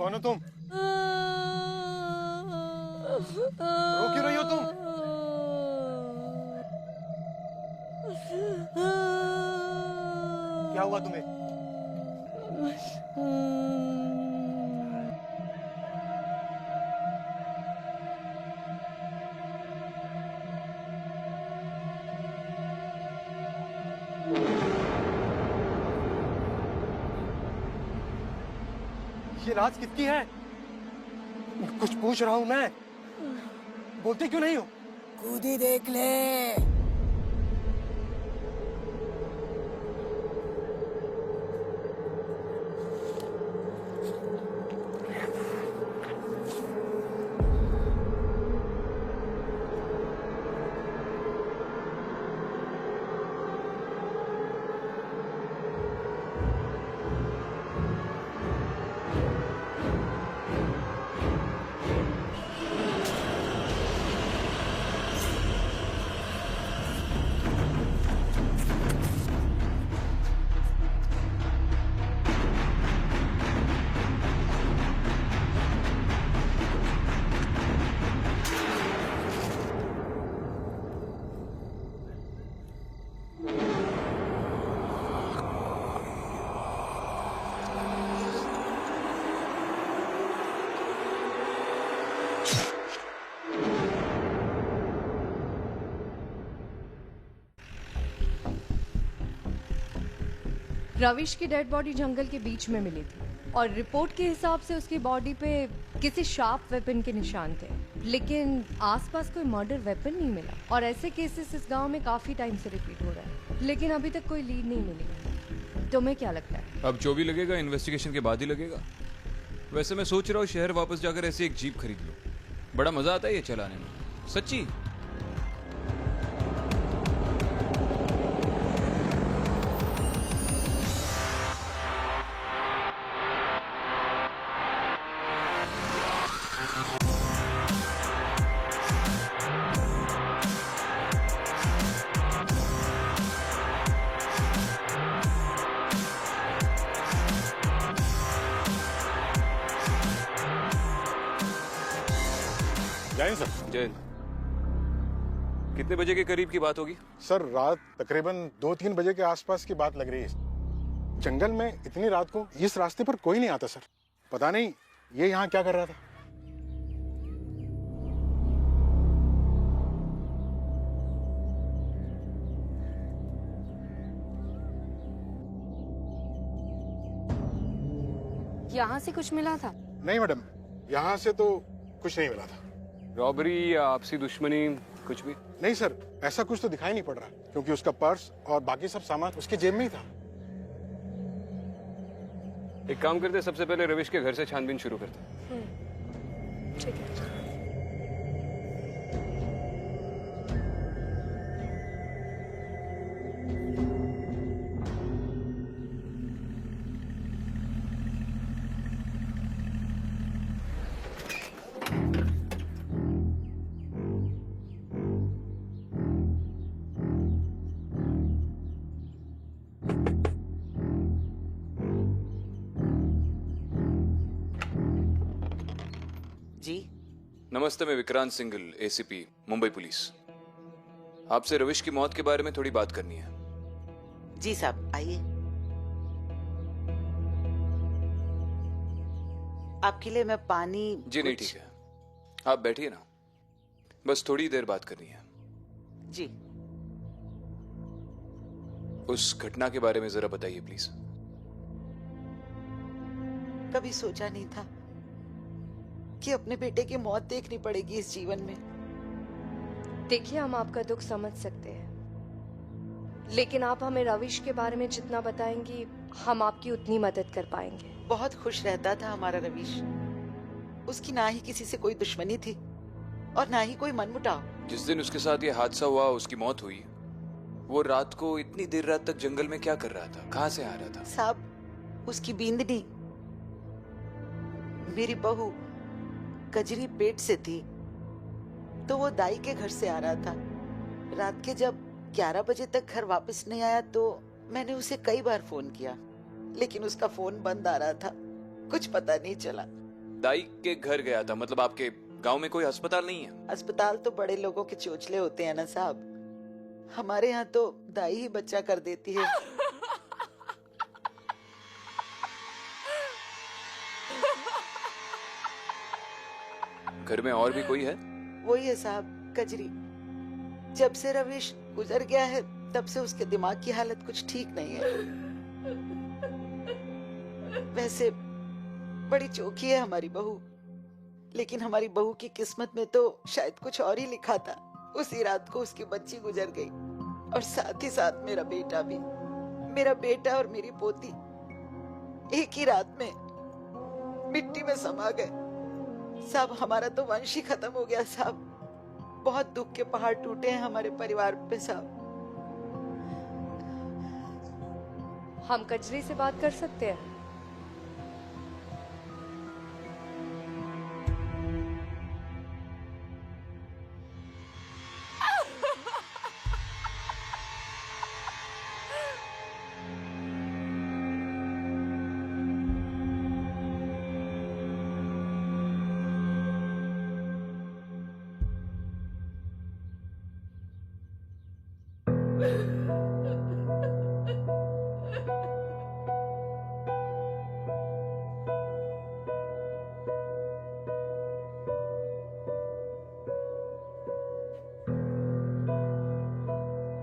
कौन हो तुम? रो क्यों रही हो तुम? क्या हुआ तुम्हें? ये राज किसकी है? कुछ पूछ रहा हूं मैं, बोलते क्यों नहीं हो? खुद ही देख ले। रविश की डेड बॉडी जंगल के बीच में मिली थी और रिपोर्ट के हिसाब से उसकी बॉडी पे किसी शार्प वेपन के निशान थे, लेकिन आसपास कोई मर्डर वेपन नहीं मिला। और ऐसे केसेस इस गांव में काफी टाइम से रिपीट हो रहा है, लेकिन अभी तक कोई लीड नहीं मिली। तुम्हें क्या लगता है? अब जो भी लगेगा इन्वेस्टिगेशन के बाद ही लगेगा। वैसे मैं सोच रहा हूँ शहर वापस जाकर ऐसी एक जीप खरीद लूं, बड़ा मजा आता है ये चलाने में, सच्ची। जय सर। जय। कितने बजे के करीब की बात होगी? सर रात तकरीबन 2-3 बजे के आसपास की बात लग रही है। जंगल में इतनी रात को इस रास्ते पर कोई नहीं आता सर। पता नहीं ये यहाँ क्या कर रहा था। यहाँ से कुछ मिला था? नहीं मैडम, यहाँ से तो कुछ नहीं मिला था। रॉबरी या आपसी दुश्मनी कुछ भी? नहीं सर, ऐसा कुछ तो दिखाई नहीं पड़ रहा, क्योंकि उसका पर्स और बाकी सब सामान उसके जेब में ही था। एक काम करते, सबसे पहले रविश के घर से छानबीन शुरू करते। ठीक है। जी नमस्ते, मैं विक्रांत सिंघल, एसीपी मुंबई पुलिस। आपसे रविश की मौत के बारे में थोड़ी बात करनी है। जी साहब, आइए। आपके लिए मैं पानी। जी नहीं, ठीक है, आप बैठिए ना, बस थोड़ी देर बात करनी है। जी। उस घटना के बारे में जरा बताइए प्लीज। कभी सोचा नहीं था कि अपने बेटे की मौत देखनी पड़ेगी इस जीवन में। देखिए, हम आपका दुख समझ सकते हैं, लेकिन आप हमें रविश के बारे में जितना बताएंगी हम आपकी उतनी मदद कर पाएंगे। बहुत खुश रहता था हमारा रविश। उसकी ना ही किसी से कोई दुश्मनी थी और ना ही कोई मनमुटाव। जिस दिन उसके साथ ये हादसा हुआ, उसकी मौत हुई, वो रात को इतनी देर रात तक जंगल में क्या कर रहा था, कहाँ से आ रहा था? साहब, उसकी बींदनी मेरी बहू कजरी पेट से थी, तो वो दाई के घर से आ रहा था। रात के जब 11 बजे तक घर वापस नहीं आया तो मैंने उसे कई बार फोन किया, लेकिन उसका फोन बंद आ रहा था। कुछ पता नहीं चला। दाई के घर गया था, मतलब आपके गांव में कोई अस्पताल नहीं है? अस्पताल तो बड़े लोगों के चोचले होते हैं ना साहब, हमारे यहाँ तो दाई ही बच्चा कर देती है। घर में और भी कोई है? वही है साहब, कजरी। जब से रविश गुजर गया है तब से उसके दिमाग की हालत कुछ ठीक नहीं है। वैसे बड़ी चौकी है हमारी बहू, लेकिन हमारी बहू की किस्मत में तो शायद कुछ और ही लिखा था। उसी रात को उसकी बच्ची गुजर गई और साथ ही साथ मेरा बेटा भी। मेरा बेटा और मेरी पोती एक ही रात में मिट्टी में समा गए। साहब हमारा तो वंश ही खत्म हो गया साहब। बहुत दुख के पहाड़ टूटे हैं हमारे परिवार पे साहब। हम कजरी से बात कर सकते हैं?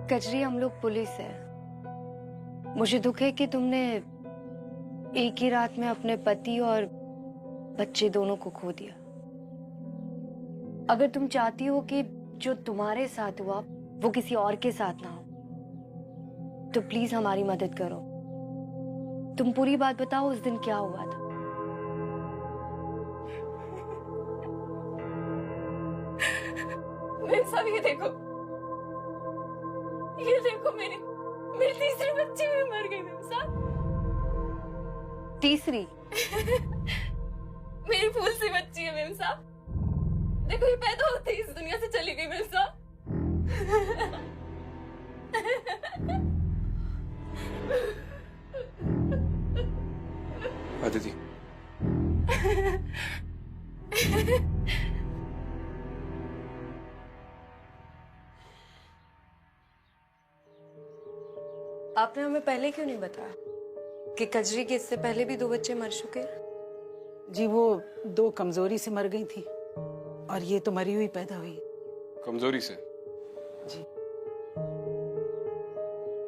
कजरी, हम लोग पुलिस है। मुझे दुख है कि तुमने एक ही रात में अपने पति और बच्चे दोनों को खो दिया। अगर तुम चाहती हो कि जो तुम्हारे साथ हुआ वो किसी और के साथ ना हो, तो प्लीज हमारी मदद करो। तुम पूरी बात बताओ, उस दिन क्या हुआ था? मेरे साथ ये देखो मेरी तीसरी बच्ची भी मर गई मेरे साथ। तीसरी? मेरी फूल सी बच्ची है मेरे साथ। देखो ये पैदा होते ही इस दुनिया से चली गई मेरे साथ। अदिति, आपने हमें पहले क्यों नहीं बताया कि कजरी के इससे पहले भी 2 बच्चे मर चुके हैं? जी वो 2 कमजोरी से मर गई थी और ये तो मरी हुई पैदा हुई। कमजोरी से? जी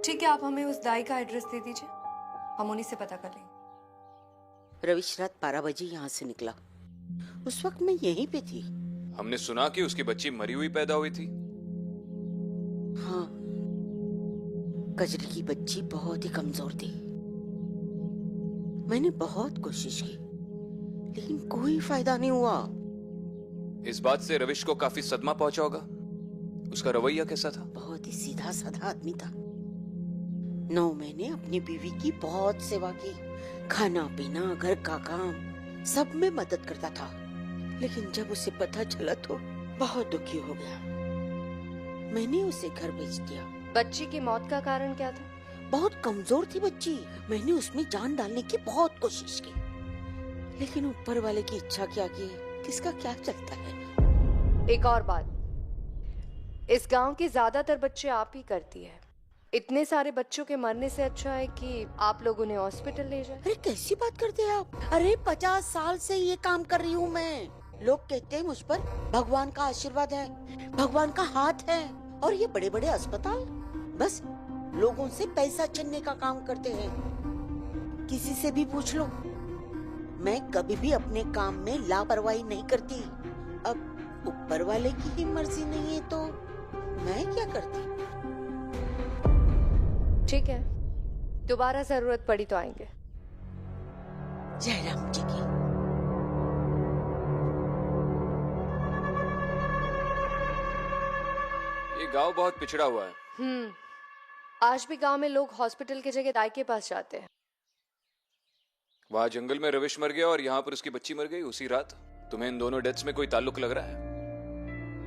ठीक है, आप हमें उस दाई का एड्रेस दे दीजिए, हम उन्हीं से पता कर लेंगे। रविश रात 12 बजे यहाँ से निकला। उस वक्त मैं यहीं पे थी। हमने सुना कि उसकी बच्ची मरी हुई पैदा हुई थी। हाँ, कजरी की बच्ची बहुत ही कमजोर थी। मैंने बहुत कोशिश की लेकिन कोई फायदा नहीं हुआ। इस बात से रविश को काफी सदमा पहुंचा होगा। उसका रवैया कैसा था? बहुत ही सीधा साधा आदमी था। 9 महीने अपनी बीवी की बहुत सेवा की, खाना पीना घर का काम सब में मदद करता था। लेकिन जब उसे पता चला तो बहुत दुखी हो गया। मैंने उसे घर भेज दिया। बच्ची की मौत का कारण क्या था? बहुत कमजोर थी बच्ची। मैंने उसमें जान डालने की बहुत कोशिश की, लेकिन ऊपर वाले की इच्छा के आगे किसका क्या चलता है। एक और बात, इस गांव के ज्यादातर बच्चे आप ही करती है। इतने सारे बच्चों के मरने से अच्छा है कि आप लोग उन्हें हॉस्पिटल ले जाए। अरे कैसी बात करते हैं आप? अरे 50 साल से ये काम कर रही हूँ मैं। लोग कहते हैं मुझ पर भगवान का आशीर्वाद है, भगवान का हाथ है। और ये बड़े बड़े अस्पताल बस लोगों से पैसा छीनने का काम करते हैं। किसी से भी पूछ लो, मैं कभी भी अपने काम में लापरवाही नहीं करती। अब ऊपर वाले की ही मर्जी नहीं है तो मैं क्या करती। ठीक है, दोबारा जरूरत पड़ी तो आएंगे। जयराम जी की। ये गांव बहुत पिछड़ा हुआ है। आज भी गांव में लोग हॉस्पिटल की जगह दाई के पास जाते हैं। वहां जंगल में रविश मर गया और यहाँ पर उसकी बच्ची मर गई उसी रात। तुम्हें इन दोनों डेथ्स में कोई ताल्लुक लग रहा है?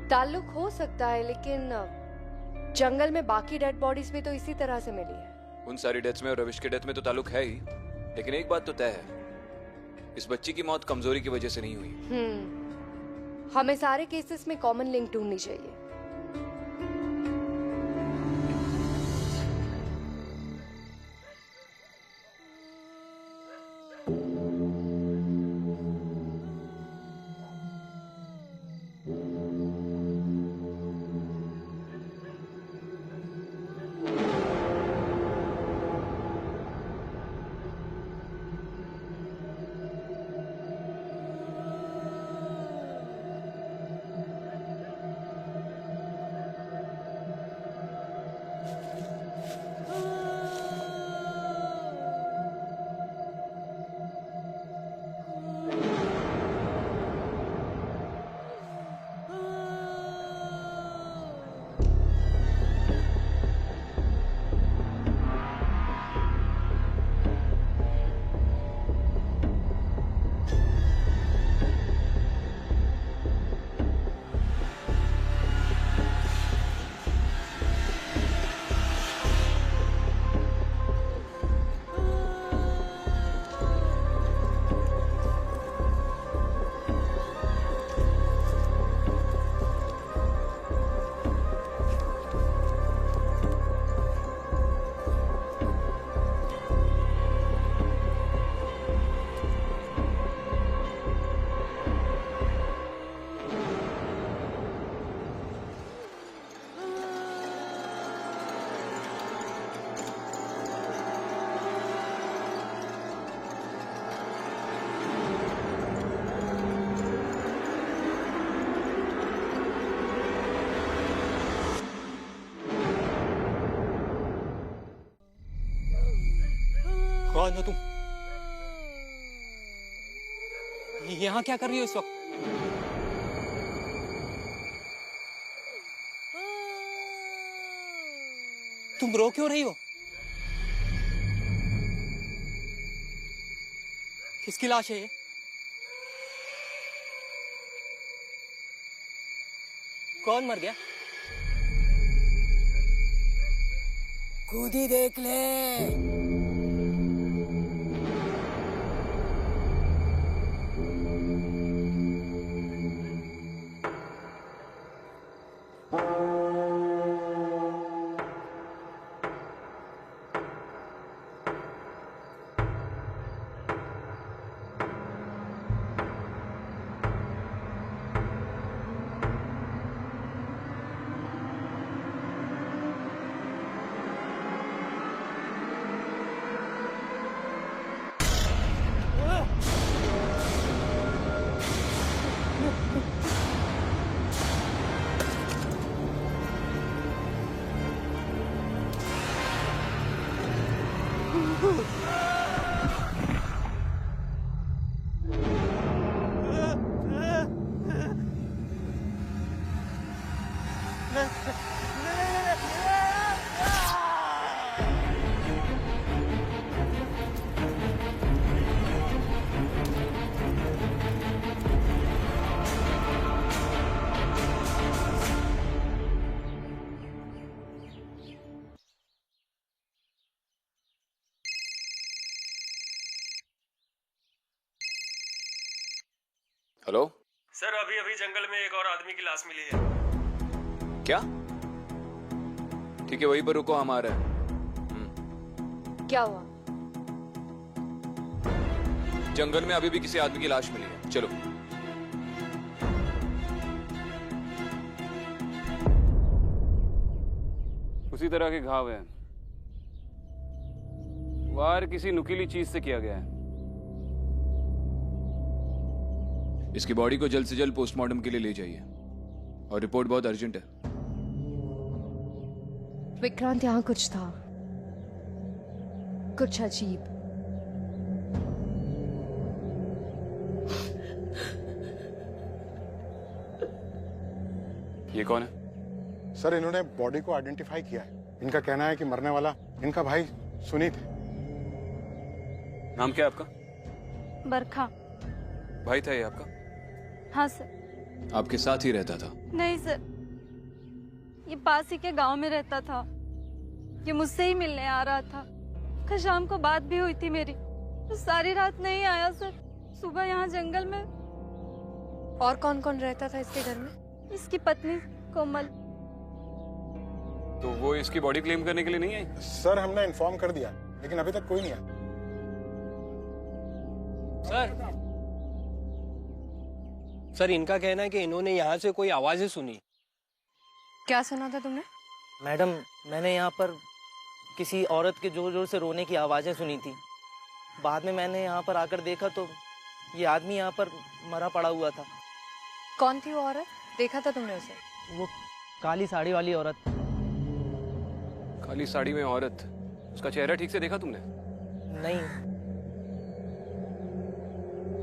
ताल्लुक हो सकता है, लेकिन जंगल में बाकी डेड बॉडीज भी तो इसी तरह से मिली है। उन सारी डेथ्स में और रविश के डेथ में तो ताल्लुक है ही, लेकिन एक बात तो तय है, इस बच्ची की मौत कमजोरी की वजह से नहीं हुई। हमें सारे केसेस में कॉमन लिंक ढूंढनी चाहिए। कौन हो तुम? यहाँ क्या कर रही हो इस वक्त? तुम रो क्यों रही हो? किसकी लाश है ये? कौन मर गया? खुद ही देख ले। हेलो सर, अभी अभी जंगल में एक और आदमी की लाश मिली है। क्या? ठीक है, वहीं पर रुको, हम आ रहे हैं। क्या हुआ? जंगल में अभी भी किसी आदमी की लाश मिली है, चलो। उसी तरह के घाव हैं। वार किसी नुकीली चीज से किया गया है। इसकी बॉडी को जल्द से जल्द पोस्टमार्टम के लिए ले जाइए, और रिपोर्ट बहुत अर्जेंट है। विक्रांत, यहाँ कुछ था, कुछ अजीब। ये कौन है? सर, इन्होंने बॉडी को आइडेंटिफाई किया है। इनका कहना है कि मरने वाला इनका भाई सुनीत है। नाम क्या है आपका? बरखा। भाई था ये आपका? हाँ सर। आपके साथ ही रहता था? नहीं सर, ये पास ही के गांव में रहता था। ये मुझसे ही मिलने आ रहा था। कल शाम को बात भी हुई थी मेरी, तो सारी रात नहीं आया सर। सुबह यहाँ जंगल में। और कौन कौन रहता था इसके घर में? इसकी पत्नी कोमल। तो वो इसकी बॉडी क्लेम करने के लिए नहीं आई? सर हमने इन्फॉर्म कर दिया लेकिन अभी तक कोई नहीं आया। सर इनका कहना है कि इन्होंने यहाँ से कोई आवाजें सुनी। क्या सुना था तुमने? मैडम मैंने यहाँ पर किसी औरत के जोर जोर से रोने की आवाज़ें सुनी थी। बाद में मैंने यहाँ पर आकर देखा तो ये आदमी यहाँ पर मरा पड़ा हुआ था। कौन थी वो औरत? देखा था तुमने उसे? वो काली साड़ी वाली औरत। काली साड़ी में औरत? उसका चेहरा ठीक से देखा तुमने? नहीं,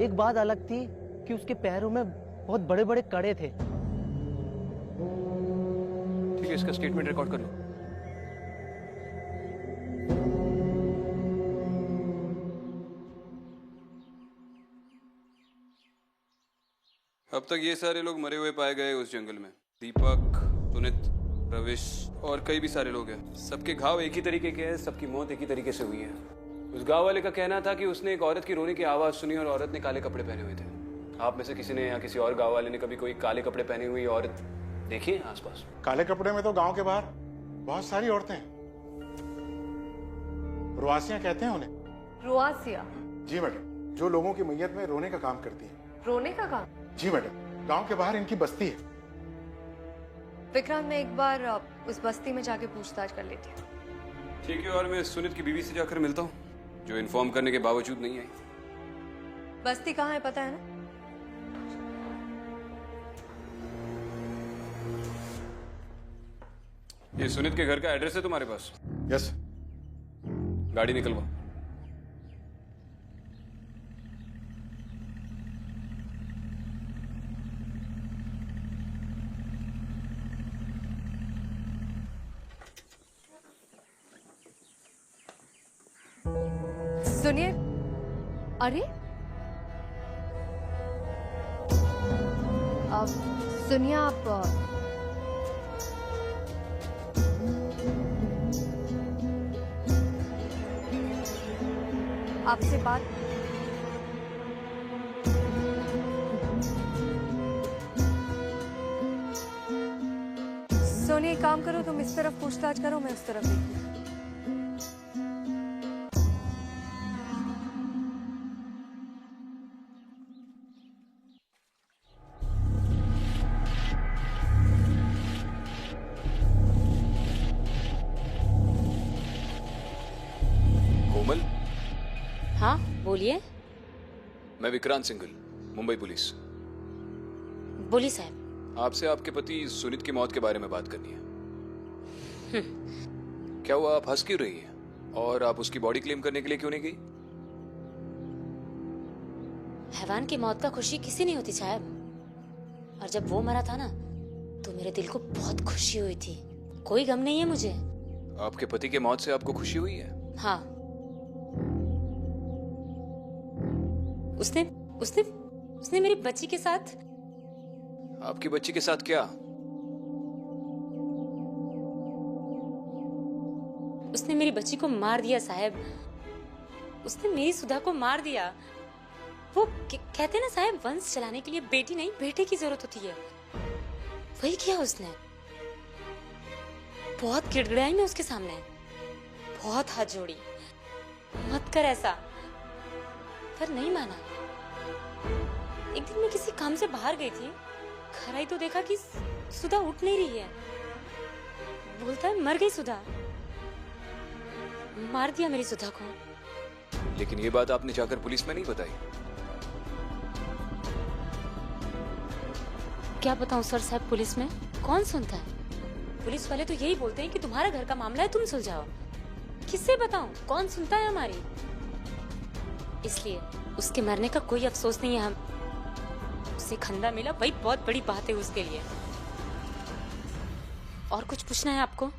एक बात अलग थी कि उसके पैरों में बहुत बड़े बड़े कड़े थे। ठीक है, इसका स्टेटमेंट रिकॉर्ड कर लो। अब तक ये सारे लोग मरे हुए पाए गए उस जंगल में। दीपक, सुनित, रविश और कई भी सारे लोग हैं। सबके घाव एक ही तरीके के हैं, सबकी मौत एक ही तरीके से हुई है। उस गांव वाले का कहना था कि उसने एक औरत की रोने की आवाज सुनी और औरत ने काले कपड़े पहने हुए थे। आप में से किसी ने या किसी और गांव वाले ने कभी कोई काले कपड़े पहनी हुई औरत देखी है आसपास? काले कपड़े में तो गांव के बाहर बहुत सारी औरतें हैं। रुआसियां कहते हैं उन्हें। रुआसिया? जी मैडम, जो लोगों की मैयत में रोने का काम करती है। रोने का काम? जी मैडम, गांव के बाहर इनकी बस्ती है। विक्रांत, मैं एक बार उस बस्ती में जाके पूछताछ कर लेती हूँ। ठीक है, और मैं सुनित की बीवी से जाकर मिलता हूँ जो इन्फॉर्म करने के बावजूद नहीं आई। बस्ती कहाँ है पता है ना? ये सुनित के घर का एड्रेस है तुम्हारे पास? यस। गाड़ी निकलवा। सुनिए, अरे अब सुनिए, आप आपसे बात। सोनी, एक काम करो, तुम इस तरफ पूछताछ करो, मैं उस तरफ देखती हूँ। कोमल? हाँ बोलिए। मैं विक्रांत सिंघल, मुंबई पुलिस। बोलिए साहब। आपसे आपके पति सुनित की मौत के बारे में बात करनी है। क्या हुआ, आप हंस क्यों रही हैं? और आप उसकी बॉडी क्लेम करने के लिए क्यों नहीं गई? हैवान की मौत का खुशी किसी नहीं होती साहब। और जब वो मरा था ना तो मेरे दिल को बहुत खुशी हुई थी। कोई गम नहीं है मुझे। आपके पति के मौत से आपको खुशी हुई है? हाँ। उसने उसने उसने मेरी बच्ची के साथ। आपकी बच्ची के साथ क्या? उसने मेरी बच्ची को मार दिया साहब। उसने मेरी सुधा को मार दिया। वो कहते ना साहब, वंश चलाने के लिए बेटी नहीं बेटे की जरूरत होती है। वही किया उसने। बहुत गिड़गिड़ाई मैं उसके सामने, बहुत हाथ जोड़ी, मत कर ऐसा, पर नहीं माना। एक दिन मैं किसी काम से बाहर गई थी, घर आई तो देखा कि सुधा उठ नहीं रही है। बोलता है मर गई सुधा। मार दिया मेरी सुधा को। लेकिन ये बात आपने जाकर पुलिस में नहीं बताई? क्या बताऊं सर साहब, पुलिस में कौन सुनता है? पुलिस वाले तो यही बोलते हैं कि तुम्हारा घर का मामला है, तुम सुलझाओ। किससे बताऊं, कौन सुनता है हमारी? इसलिए उसके मरने का कोई अफसोस नहीं है। हम उसे खंदा मिला, वही बहुत बड़ी बात है उसके लिए। और कुछ पूछना है आपको?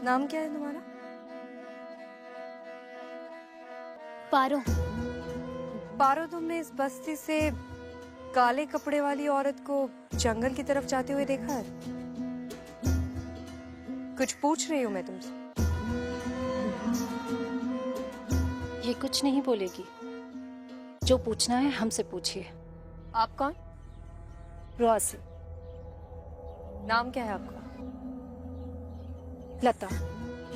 नाम क्या है तुम्हारा? पारो। पारो, तुमने इस बस्ती से काले कपड़े वाली औरत को जंगल की तरफ जाते हुए देखा है? कुछ पूछ रही हूँ मैं तुमसे। ये कुछ नहीं बोलेगी। जो पूछना है हमसे पूछिए। आप कौन? रोआसी। नाम क्या है आपका? लता।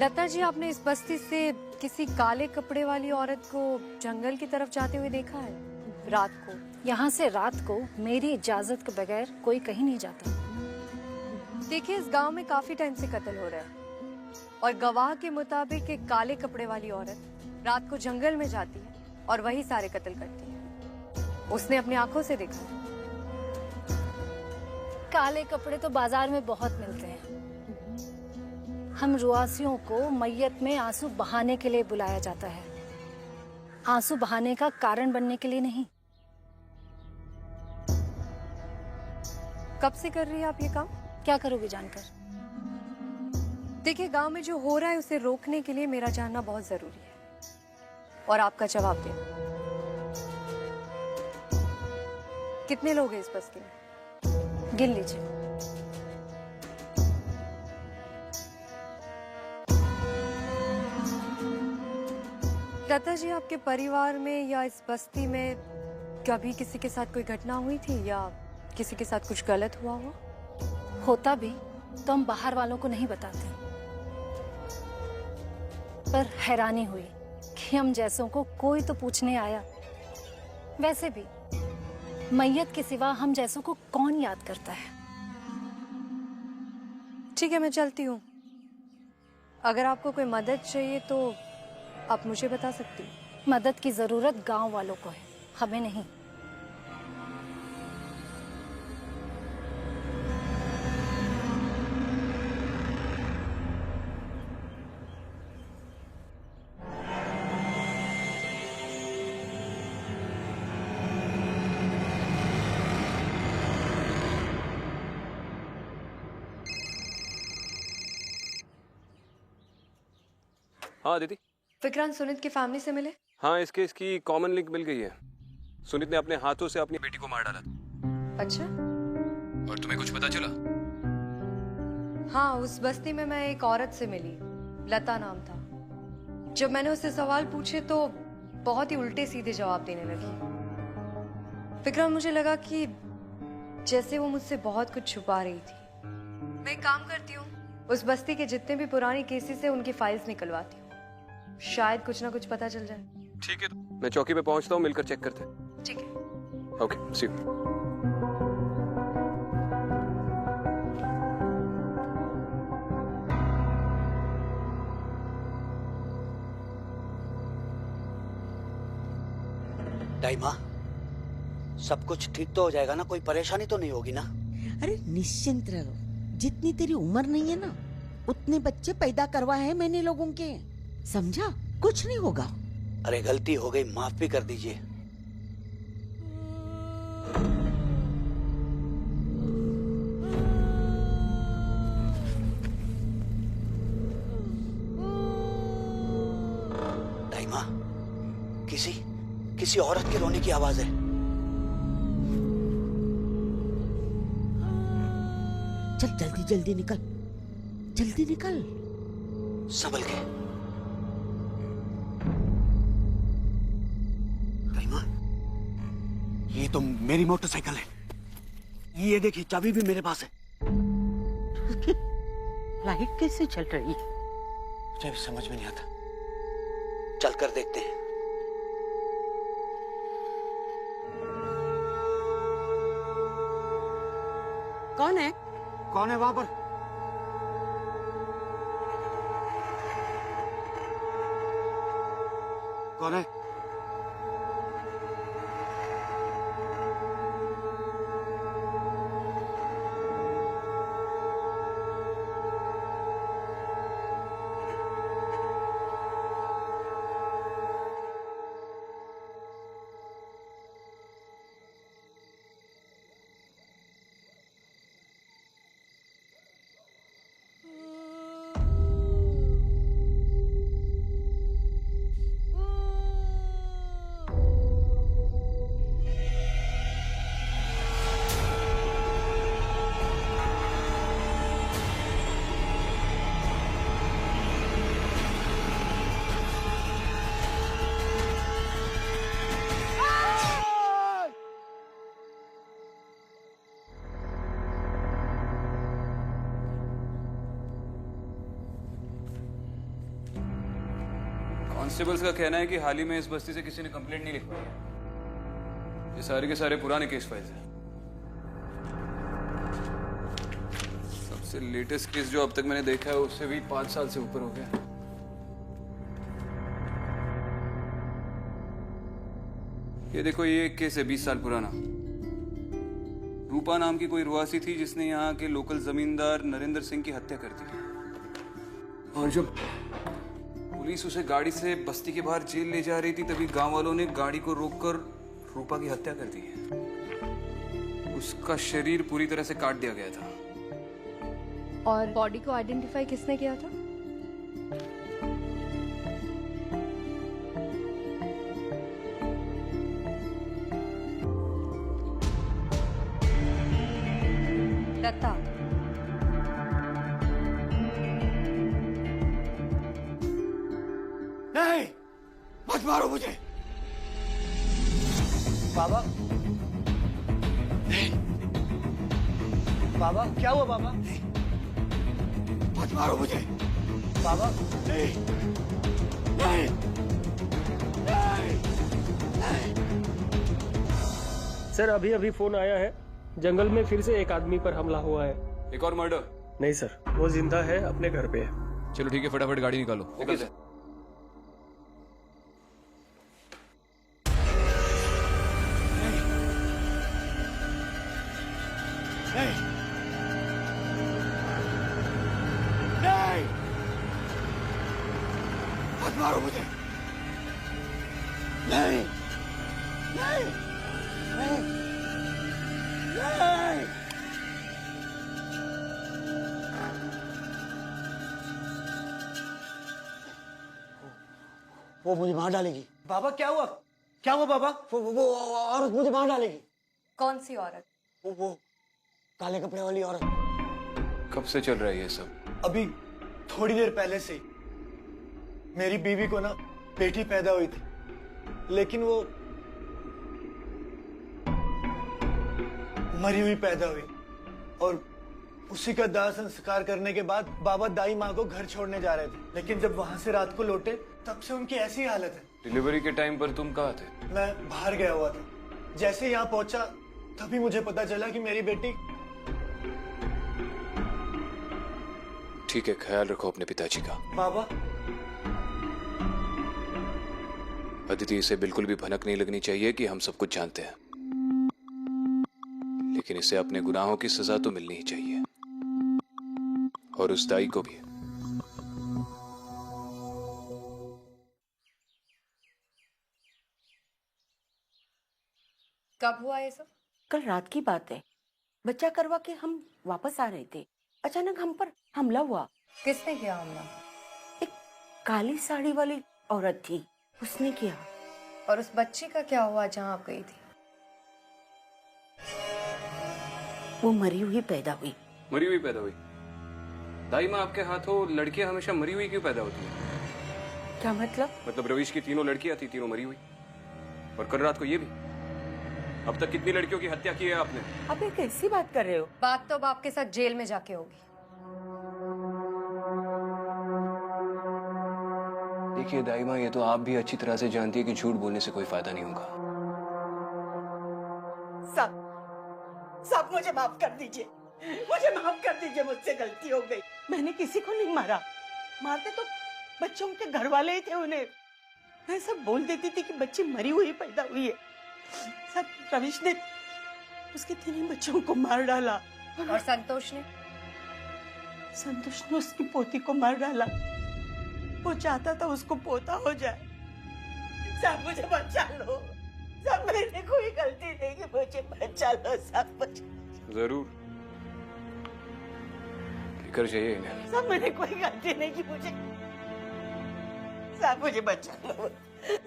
लता जी, आपने इस बस्ती से किसी काले कपड़े वाली औरत को जंगल की तरफ जाते हुए देखा है रात को? यहाँ से रात को मेरी इजाजत के बगैर कोई कहीं नहीं जाता। देखिए, इस गांव में काफी टाइम से कत्ल हो रहा है और गवाह के मुताबिक एक काले कपड़े वाली औरत रात को जंगल में जाती है और वही सारे कत्ल करती है। उसने अपनी आंखों से देखा। काले कपड़े तो बाजार में बहुत मिलते हैं। हम रुआसियों को मैयत में आंसू बहाने के लिए बुलाया जाता है, आंसू बहाने का कारण बनने के लिए नहीं। कब से कर रही है आप ये काम? क्या करोगे जानकर? देखिए, गांव में जो हो रहा है उसे रोकने के लिए मेरा जानना बहुत जरूरी है और आपका जवाब देना। कितने लोग हैं इस बस्ती में? गिन लीजिए। लता जी, आपके परिवार में या इस बस्ती में कभी किसी के साथ कोई घटना हुई थी या किसी के साथ कुछ गलत हुआ हो? होता भी तो हम बाहर वालों को नहीं बताते, पर हैरानी हुई कि हम जैसों को कोई तो पूछने आया। वैसे भी मैयत के सिवा हम जैसों को कौन याद करता है। ठीक है, मैं चलती हूँ। अगर आपको कोई मदद चाहिए तो आप मुझे बता सकती हैं। मदद की जरूरत गांव वालों को है, हमें नहीं। हाँ दीदी। विक्रांत सुनीत की फैमिली से मिले? हाँ, इसके इसकी कॉमन लिंक मिल गई है। सुनीत ने अपने हाथों से अपनी बेटी को मार डाला था। अच्छा। और तुम्हें कुछ पता चला? हाँ, उस बस्ती में मैं एक औरत से मिली, लता नाम था। जब मैंने उससे सवाल पूछे तो बहुत ही उल्टे सीधे जवाब देने लगी। विक्रांत, मुझे लगा कि जैसे वो मुझसे बहुत कुछ छुपा रही थी। मैं एक काम करती हूँ, उस बस्ती के जितने भी पुराने केसेस है उनकी फाइल्स निकलवाती हूँ। शायद कुछ ना कुछ पता चल जाए। ठीक है, तो मैं चौकी पे पहुंचता हूँ, मिलकर चेक करते हैं। ठीक है। Okay, C you. दाइमा, सब कुछ ठीक तो हो जाएगा ना? कोई परेशानी तो नहीं होगी ना? अरे निश्चिंत रहो, जितनी तेरी उम्र नहीं है ना उतने बच्चे पैदा करवाए हैं मैंने लोगों के, समझा? कुछ नहीं होगा। अरे गलती हो गई, माफ भी कर दीजिए। दाइमा, किसी औरत के रोने की आवाज है। चल जल्दी जल्दी निकल, जल्दी निकल। संभल के। दाइमा, ये तो मेरी मोटरसाइकिल है। ये देखिए, चाबी भी मेरे पास है। लाइट कैसे चल रही? मुझे भी समझ में नहीं आता। चल कर देखते हैं। कौन है? कौन है वहां पर? कौन है? कांस्टेबल्स का कहना है कि हाल ही में इस बस्ती से किसी ने कंप्लेंट नहीं लिखवाई है। ये सारे के सारे पुराने केस फाइल्स हैं। सबसे लेटेस्ट केस जो अब तक मैंने देखा है उससे भी 5 साल से ऊपर हो गया। ये देखो, ये एक केस है 20 साल पुराना। रूपा नाम की कोई रुआसी थी जिसने यहाँ के लोकल जमींदार नरेंद्र सिंह की हत्या कर दी। और जब पुलिस उसे गाड़ी से बस्ती के बाहर जेल ले जा रही थी तभी गांव वालों ने गाड़ी को रोककर रूपा की हत्या कर दी है। उसका शरीर पूरी तरह से काट दिया गया था। और बॉडी को आइडेंटिफाई किसने किया था? दत्ता। नहीं, मत मारो मुझे। बाबा, नहीं। बाबा क्या हुआ बाबा? मत मारो मुझे। बाबा नहीं, नहीं, नहीं, नहीं। सर अभी अभी फोन आया है, जंगल में फिर से एक आदमी पर हमला हुआ है। एक और मर्डर? नहीं सर, वो जिंदा है, अपने घर पे है। चलो ठीक है, फटाफट गाड़ी निकालो। Okay sir. नहीं, नहीं, मत मारो मुझे। नहीं, नहीं, नहीं, नहीं। वो मुझे मार डालेगी। बाबा क्या हुआ? क्या हुआ बाबा? वो औरत मुझे मार डालेगी। कौन सी औरत? वो काले कपड़े वाली औरत। कब से चल रहा है ये सब? अभी थोड़ी देर पहले से। मेरी बीवी को ना बेटी पैदा हुई थी, लेकिन वो मरी हुई पैदा हुई और उसी का दाह संस्कार करने के बाद बाबा दाई माँ को घर छोड़ने जा रहे थे, लेकिन जब वहां से रात को लौटे तब से उनकी ऐसी हालत है। डिलीवरी के टाइम पर तुम कहाँ थे? मैं बाहर गया हुआ था। जैसे यहाँ पहुंचा तभी मुझे पता चला कि मेरी बेटी। ठीक है, ख्याल रखो अपने पिताजी का। बाबा, अदिति, इसे बिल्कुल भी भनक नहीं लगनी चाहिए कि हम सब कुछ जानते हैं, लेकिन इसे अपने गुनाहों की सजा तो मिलनी ही चाहिए, और उस दाई को भी। कब हुआ ये सब? कल रात की बात है। बच्चा करवा के हम वापस आ रहे थे, अचानक हम पर हमला हुआ। किसने किया हमला? एक काली साड़ी वाली औरत थी, उसने किया। और उस बच्ची का क्या हुआ जहाँ आप गई थी? वो मरी हुई पैदा हुई। मरी हुई पैदा हुई? दाई माँ, आपके हाथों लड़कियां हमेशा मरी हुई क्यों पैदा होती हैं? क्या मतलब? मतलब रविश की 3 लड़कियां थी, 3 मरी हुई, और कल रात को ये भी। अब तक कितनी लड़कियों की हत्या की है आपने? अब एक कैसी बात कर रहे हो? बात तो बाप के साथ जेल में जाके होगी। देखिए दाई माँ, ये तो आप भी अच्छी तरह से जानती है कि झूठ बोलने से कोई फायदा नहीं होगा। सब मुझे माफ कर दीजिए, मुझे माफ कर दीजिए, मुझसे गलती हो गई। मैंने किसी को नहीं मारा, मारते तो बच्चों के घर वाले ही थे। उन्हें मैं सब बोल देती थी कि बच्ची मरी हुई पैदा हुई है। सब रविश ने उसके 3 बच्चों को मार डाला। और संतोष ने? संतोष ने उसकी पोती को मार डाला। वो चाहता था उसको पोता हो जाए। सब मुझे बचा लो, सब मैंने कोई गलती नहीं की, मुझे बचा लो, सब बचा। जरूर लेकर जाइए इन्हें। सब मैंने कोई गलती नहीं की, मुझे सब मुझे बचा लो,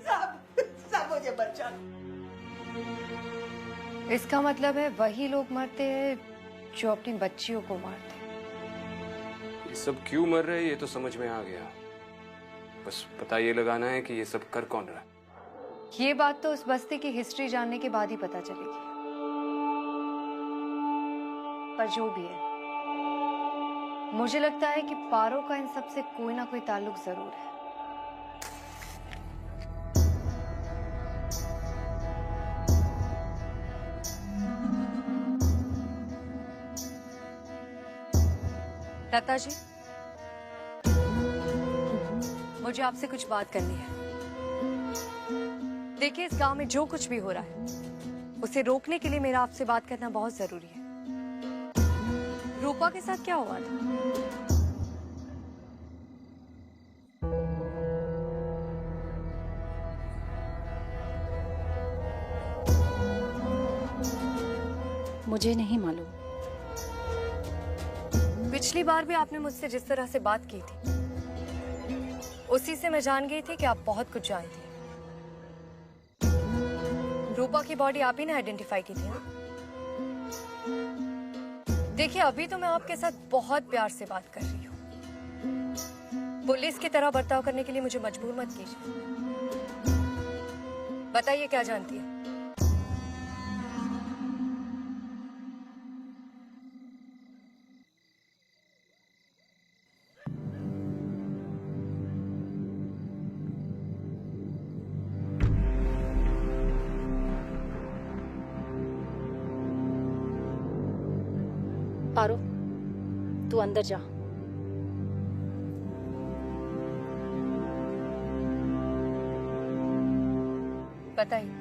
सब मुझे बचा लो। इसका मतलब है वही लोग मरते हैं जो अपनी बच्चियों को मारते हैं। ये सब क्यों मर रहे हैं ये तो समझ में आ गया, बस पता ये लगाना है कि ये सब कर कौन रहा है। ये बात तो उस बस्ती की हिस्ट्री जानने के बाद ही पता चलेगी। पर जो भी है, मुझे लगता है कि पारो का इन सब से कोई ना कोई ताल्लुक जरूर है। लता जी, मुझे आपसे कुछ बात करनी है। देखिए, इस गांव में जो कुछ भी हो रहा है उसे रोकने के लिए मेरा आपसे बात करना बहुत जरूरी है। रूपा के साथ क्या हुआ था? मुझे नहीं मालूम। पिछली बार भी आपने मुझसे जिस तरह से बात की थी उसी से मैं जान गई थी कि आप बहुत कुछ जानती हैं। रूपा की बॉडी आप ही ने आइडेंटिफाई की थी ना? देखिए, अभी तो मैं आपके साथ बहुत प्यार से बात कर रही हूँ। पुलिस की तरह बर्ताव करने के लिए मुझे मजबूर मत कीजिए। बताइए, क्या जानती है? पारो, तू अंदर जा। बताइए।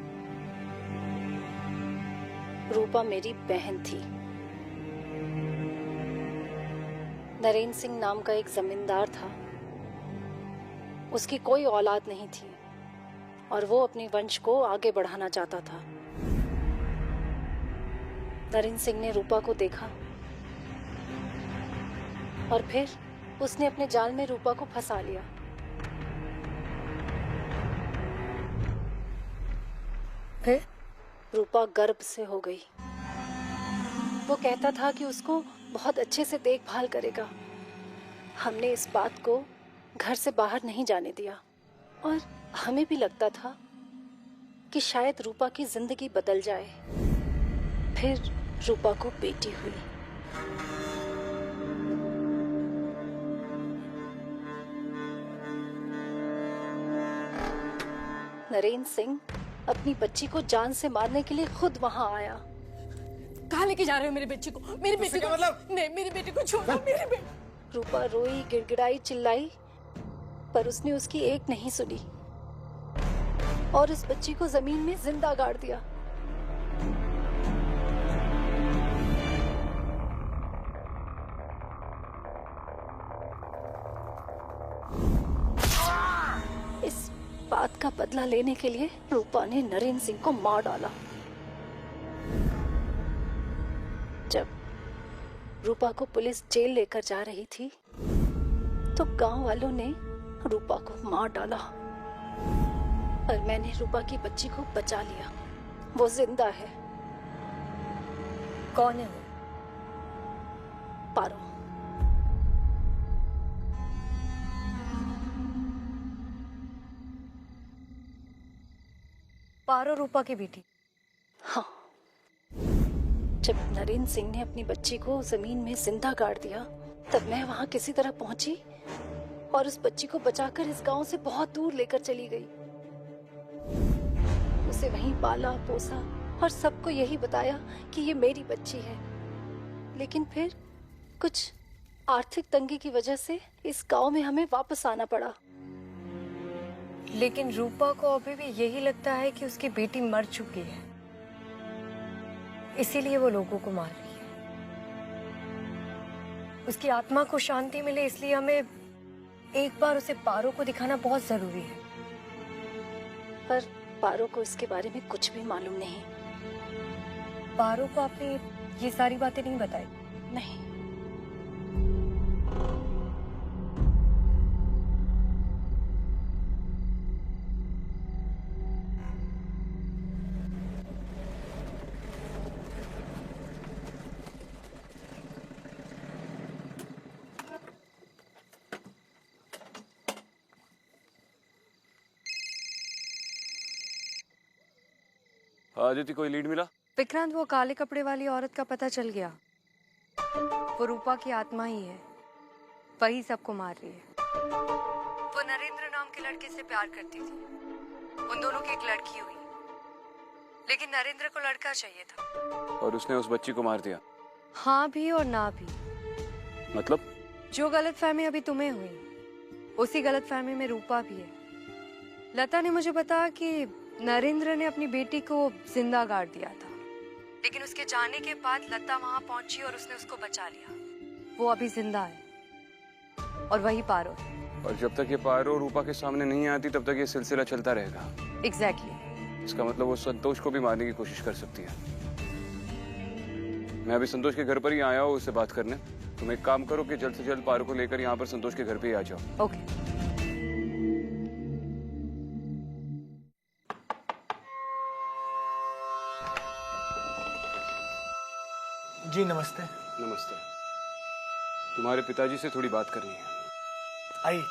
रूपा मेरी बहन थी। नरेंद्र सिंह नाम का एक जमींदार था। उसकी कोई औलाद नहीं थी और वो अपने वंश को आगे बढ़ाना चाहता था। नरेंद्र सिंह ने रूपा को देखा और फिर उसने अपने जाल में रूपा को फंसा लिया। फिर रूपा गर्भ से हो गई। वो कहता था कि उसको बहुत अच्छे से देखभाल करेगा। हमने इस बात को घर से बाहर नहीं जाने दिया और हमें भी लगता था कि शायद रूपा की जिंदगी बदल जाए। फिर रूपा को बेटी हुई। नरेंद्र सिंह अपनी बच्ची को जान से मारने के लिए खुद वहां आया। कहाँ लेके जा रहे हो मेरी बच्ची को? मेरी बेटी को मतलब? नहीं, मेरी बेटी को छोड़ो। मेरी बेटी। रूपा रोई, गिड़गिड़ाई, चिल्लाई, पर उसने उसकी एक नहीं सुनी और उस बच्ची को जमीन में जिंदा गाड़ दिया। इस बात का बदला लेने के लिए रूपा ने नरेंद्र सिंह को मार डाला। जब रूपा को पुलिस जेल लेकर जा रही थी तो गांव वालों ने रूपा को मार डाला और मैंने रूपा की बच्ची को बचा लिया। वो जिंदा है। कौन है वो? पारो। पारो रूपा की बेटी? हाँ। जब नरेंद्र सिंह ने अपनी बच्ची को जमीन में जिंदा गाड़ दिया तब मैं वहां किसी तरह पहुंची और उस बच्ची को बचाकर इस गांव से बहुत दूर लेकर चली गई। उसे वहीं पाला पोसा और सबको यही बताया कि ये मेरी बच्ची है। लेकिन फिर कुछ आर्थिक तंगी की वजह से इस गांव में हमें वापस आना पड़ा। लेकिन रूपा को अभी भी यही लगता है कि उसकी बेटी मर चुकी है, इसीलिए वो लोगों को मार रही है। उसकी आत्मा को शांति मिले इसलिए हमें एक बार उसे पारो को दिखाना बहुत जरूरी है। पर पारो को इसके बारे में कुछ भी मालूम नहीं। पारो को आपने ये सारी बातें नहीं बताई? नहीं। आदिति, कोई लीड मिला? विक्रांत, वो काले कपड़े वाली औरत का पता चल गया। वो रूपा की आत्मा ही है, वही सबको मार रही है। वो नरेंद्र नाम के लड़के से प्यार करती थी। उन दोनों की एक लड़की हुई, लेकिन नरेंद्र को लड़का चाहिए था और उसने उस बच्ची को मार दिया? हाँ भी और ना भी। मतलब जो गलतफहमी अभी तुम्हें हुई, उसी गलतफहमी में रूपा भी है। लता ने मुझे बताया कि नरेंद्र ने अपनी बेटी को जिंदा गाड़ दिया था, लेकिन उसके जाने के बाद लता वहां पहुंची और उसने उसको बचा लिया। वो अभी जिंदा है और वही पारो है। और जब तक ये पारो रूपा के सामने नहीं आती तब तक ये सिलसिला चलता रहेगा। एग्जैक्टली। इसका मतलब वो संतोष को भी मारने की कोशिश कर सकती है। मैं अभी संतोष के घर पर ही आया हूँ उससे बात करने। तुम एक काम करो कि जल्द से जल्द पारो को लेकर यहाँ पर संतोष के घर पे ही आ जाओ। ओके। जी नमस्ते। नमस्ते। तुम्हारे पिताजी से थोड़ी बात करनी है। आइए।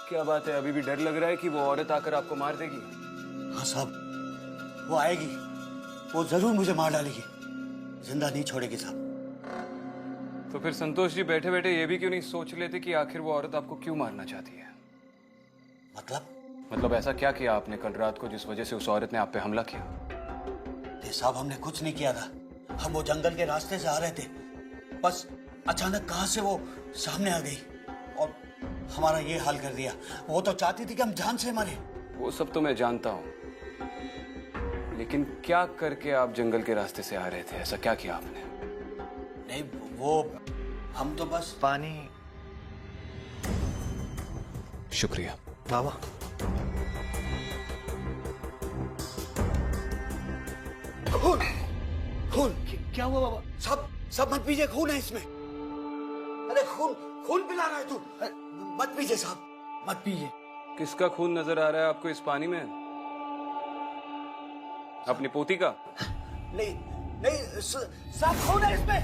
क्या बात है, अभी भी डर लग रहा है कि वो औरत आकर आपको मार देगी? हाँ साहब, वो आएगी, वो जरूर मुझे मार डालेगी, जिंदा नहीं छोड़ेगी साहब। तो फिर संतोष जी बैठे बैठे ये भी क्यों नहीं सोच लेते कि आखिर वो औरत आपको क्यों मारना चाहती है? मतलब ऐसा क्या किया आपने कल रात को जिस वजह से उस औरत ने आप पे हमला किया? साहब हमने कुछ नहीं किया था, हम वो जंगल के रास्ते से आ रहे थे, बस अचानक कहां से वो सामने आ गई और हमारा ये हाल कर दिया। वो तो चाहती थी कि हम जान से मरे। वो सब तो मैं जानता हूँ, लेकिन क्या करके आप जंगल के रास्ते से आ रहे थे? ऐसा क्या किया आपने? नहीं वो हम तो बस पानी। शुक्रिया बाबा। खून खून क्या हुआ बाबा? सब मत पीजिए, खून है इसमें। अरे खून पिला रहा है तू, मत पीजिए साहब, मत पीजिए। किसका खून नजर आ रहा है आपको इस पानी में? अपनी पोती का? नहीं साहब, खून है इसमें,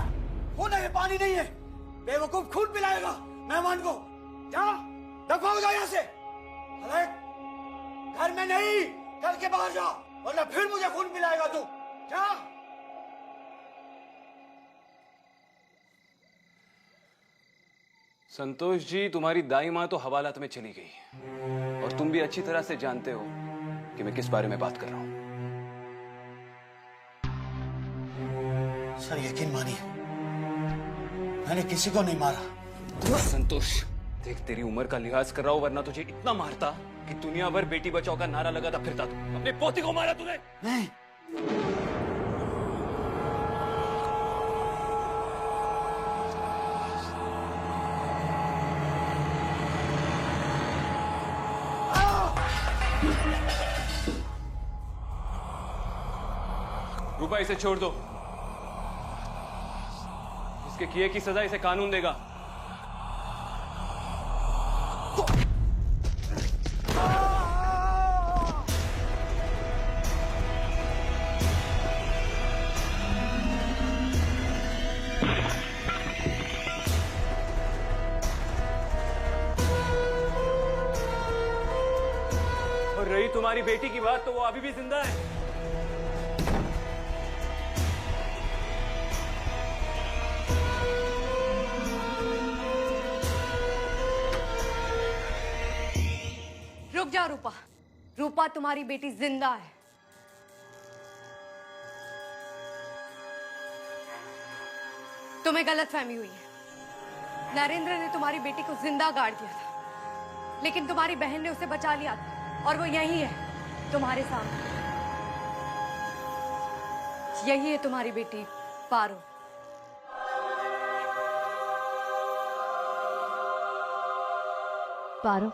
खून है, ये पानी नहीं है। बेवकूफ, खून पिलाएगा मेहमान को। क्या दफा हो जाओ यहाँ से। अरे घर में नहीं, घर के बाहर जाओ, वरना फिर मुझे खून पिलाएगा तू। क्या? संतोष जी, तुम्हारी दाई माँ तो हवालात में चली गई और तुम भी अच्छी तरह से जानते हो कि मैं किस बारे में बात कर रहा हूं। सर यकीन मानिए, मैंने किसी को नहीं मारा। संतोष देख, तेरी उम्र का लिहाज कर रहा हूं, वरना तुझे इतना मारता कि दुनिया भर बेटी बचाओ का नारा लगाता फिरता तू। अपने पोती को मारा तूने। नहीं। रूपा, इसे छोड़ दो। इसके किए की सजा इसे कानून देगा। और रही तुम्हारी बेटी की बात, तो वो अभी भी जिंदा है। रुक जा रूपा। रूपा, तुम्हारी बेटी जिंदा है। तुम्हें गलतफहमी हुई है। नरेंद्र ने तुम्हारी बेटी को जिंदा गाड़ दिया था, लेकिन तुम्हारी बहन ने उसे बचा लिया था और वो यही है तुम्हारे सामने। यही है तुम्हारी बेटी पारो। पारो,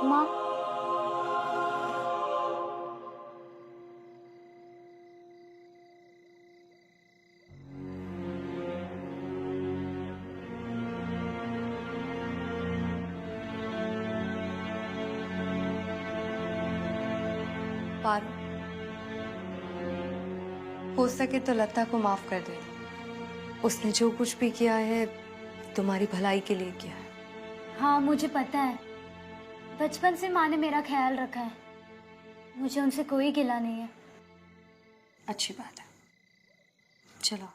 माँ, पारो, हो सके तो लता को माफ कर दे। उसने जो कुछ भी किया है तुम्हारी भलाई के लिए किया है। हाँ मुझे पता है, बचपन से माँ ने मेरा ख्याल रखा है, मुझे उनसे कोई गिला नहीं है। अच्छी बात है, चलो।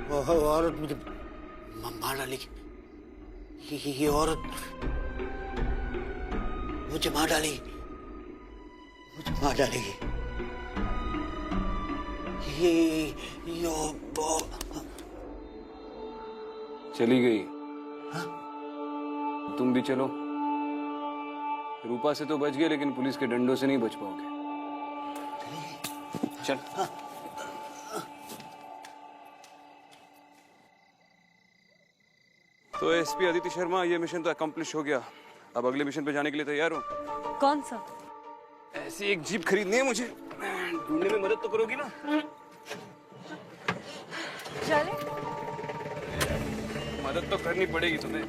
वो औरत मुझे मार डालेगी, ये औरत मुझे मार डालेगी, मुझे मार डालेगी। चली गई। तुम भी चलो। रूपा से तो बच गए, लेकिन पुलिस के डंडों से नहीं बच पाओगे। चल। तो एसपी अदिति शर्मा, ये मिशन तो अकम्प्लिश हो गया। अब अगले मिशन पे जाने के लिए तैयार हो? कौन सा? ऐसी एक जीप खरीदनी है मुझे। ढूंढने में मदद तो करोगी ना? चले। मदद तो करनी पड़ेगी तुम्हें।